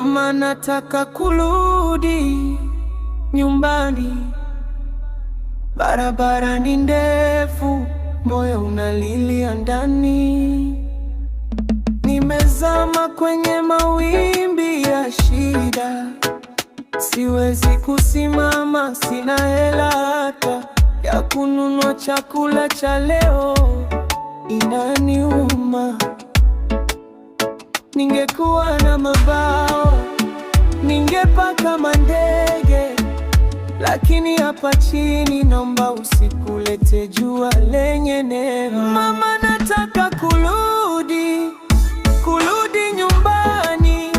Mama, nataka kurudi nyumbani. Barabara ni ndefu, moyo unalilia ndani. Nimezama kwenye mawimbi ya shida, siwezi kusimama, sina hela hata ya kununua chakula cha leo. Inaniuma. Ningekuwa na mabawa, ningepaa kama ndege, lakini hapa chini naomba usikulete jua lenye neema. Mama, nataka kurudi nyumbani.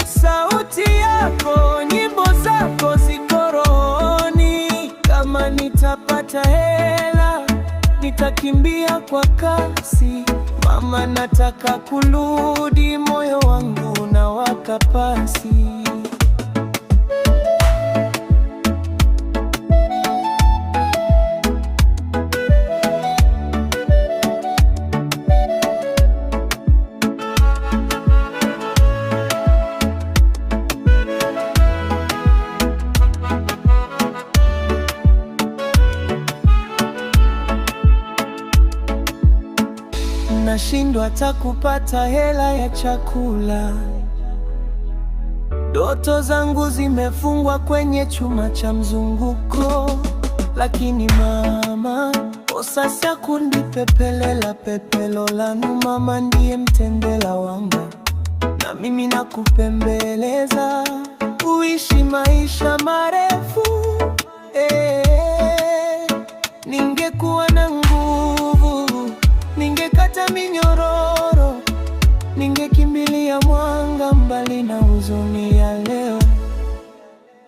Sauti yako, nyimbo zako ziko rohoni. Kama nitapata hela, nitakimbia kwa kasi. Mama, nataka kurudi, moyo wangu unawaka pasi. Nashindwa hata kupata hela ya chakula. Ndoto zangu zimefungwa kwenye chuma cha mzunguko. Lakini mama, osasa kundipepelela pepelo lanu. Mama ndiye mtendela wanga, na mimi nakupembeleza. Uishi maisha marefu, ningekuwa na nguvu, ningekata minyororo, ningekimbilia mwanga, mbali na huzuni ya leo.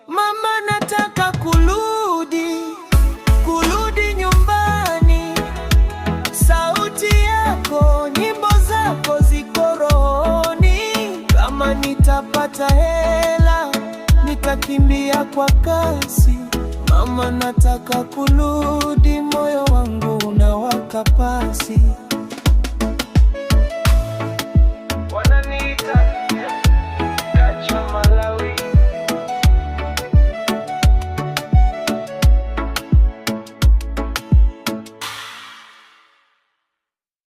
Mama, nataka kurudi nyumbani. Sauti yako, nyimbo zako ziko rohoni. Kama nitapata hela, nitakimbia kwa kasi. Mama, nataka kurudi, moyo wangu unawaka pasi.